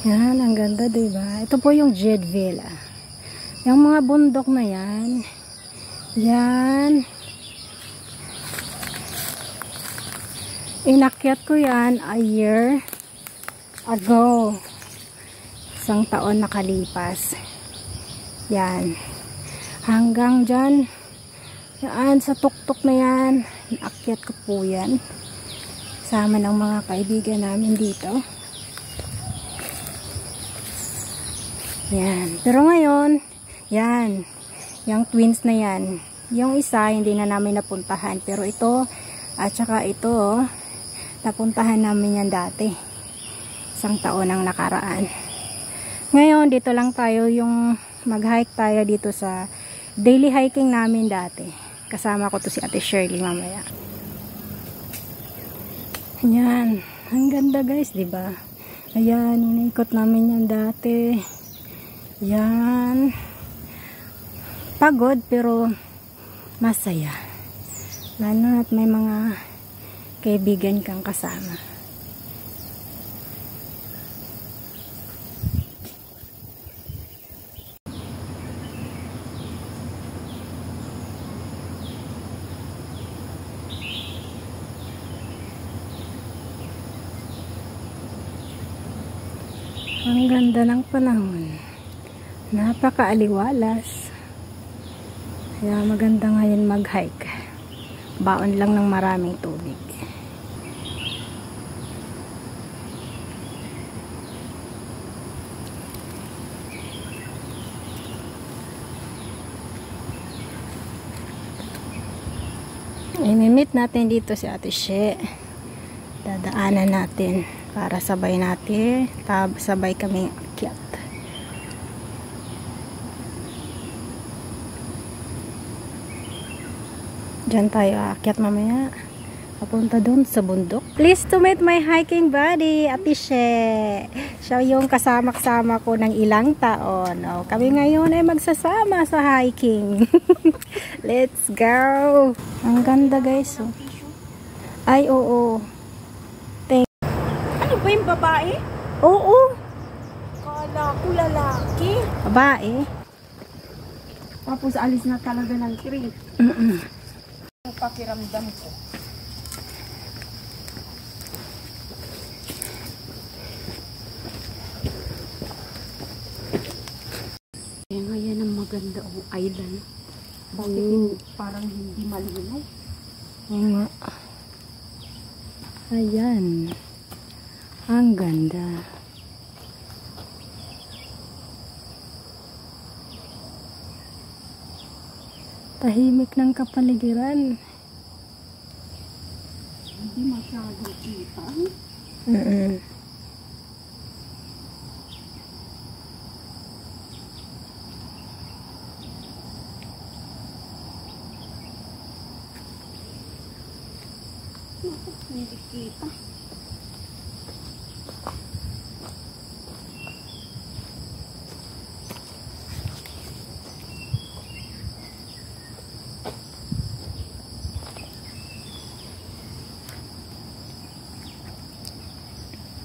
Yan, ang ganda, diba? Ito po yung Jedville. Yung mga bundok na yan. Yan. Inakyat ko yan a year ago. Isang taon nakalipas. Yan. Hanggang dyan. Yan, sa tuktok na yan. Inakyat ko po yan. Sama ng mga kaibigan namin dito. Yan. Pero ngayon, yan. Yung twins na yan. Yung isa, hindi na namin napuntahan. Pero ito, at saka ito, napuntahan namin yan dati. Isang taon ang nakaraan. Ngayon, dito lang tayo yung mag-hike tayo dito sa daily hiking namin dati. Kasama ko to si Ate Shirley mamaya. Yan. Ang ganda guys, diba? Ayan, iniikot namin yan dati. Yan. Pagod pero masaya. Lalo at may mga kaibigan kang kasama. Ang ganda ng panahon. Napakaaliwalas. Kaya maganda ngayon mag-hike. Baon lang ng maraming tubig. I-meet natin dito si Ate She. Dadaanan natin para sabay natin. Sabay kami akyat. Diyan tayo aakyat mamaya. Papunta doon sa bundok. Please to meet my hiking buddy, Ate She. Siya yung kasama-kasama ko ng ilang taon. Oh, kami ngayon ay magsasama sa hiking. Let's go! Ang ganda guys. Oh. Ay, oo. Ano ba yung babae? Oo. Kala ko lalaki. Babae. Tapos alis na talaga ng trip. Pakiramdam ko. Kaya nga yan ang maganda ang island. Bakit parang hindi malinaw? Oo nga. Ayan. Ang ganda. Tahimik ng kapaligiran. Hindi masyadong kita. Hindi kita.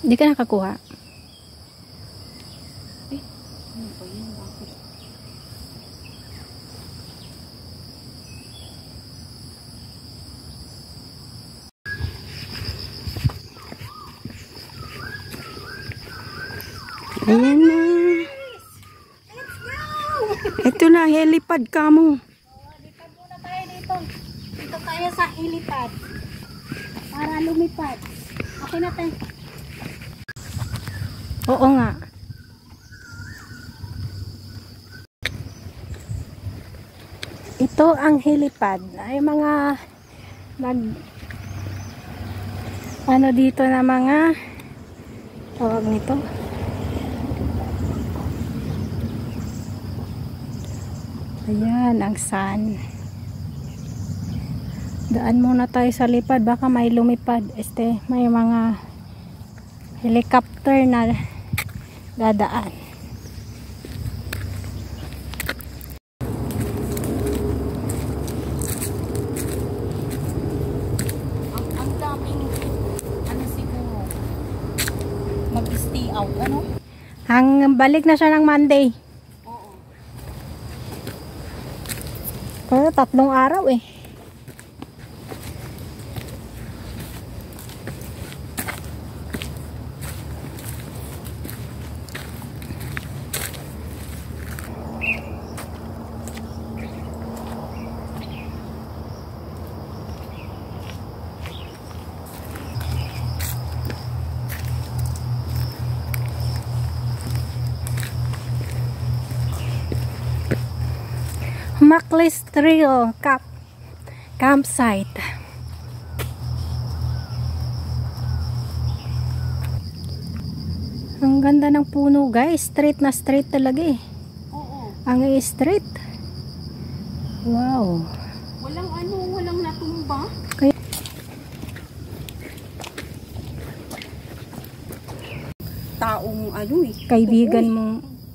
Hindi ka nakakuha. Ano ba yan? Bakit? Ayan na. Let's go! Ito na, helipad ka mo. Lipad muna tayo dito. Dito tayo sa helipad. Para lumipad. Okay na tayo. Oo nga. Ito ang helipad. Ay mga ano dito na mga tawag nito. Ayan ang sun. Daan muna tayo sa lipad. Baka may lumipad. May mga helicopter na dadaan. Ang daming ano siguro mag-stay out, ano? Balik na siya ng Monday. Oo. Pero 3 araw eh. Maclis Trail Campsite. Ang ganda ng puno guys, straight na straight talaga eh. Oo. Ang straight. Wow. Walang natumba. Kaya Taong kaibigan mo.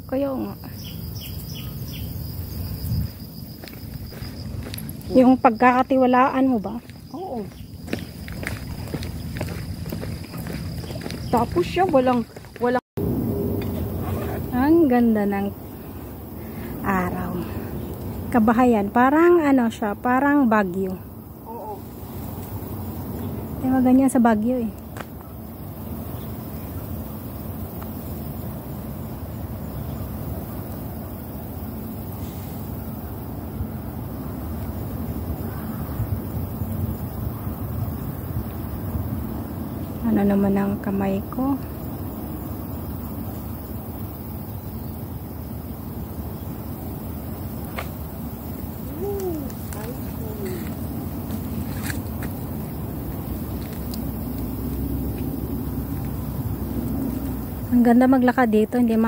Kaya nga. Yung pagkakatiwalaan mo ba? Oo. Tapos siya walang Ang ganda ng araw. Kabahayan, parang siya, parang Baguio. Oo. Diba ganyan sa Baguio eh. Ano naman ang kamay ko? Ang ganda maglakad dito, hindi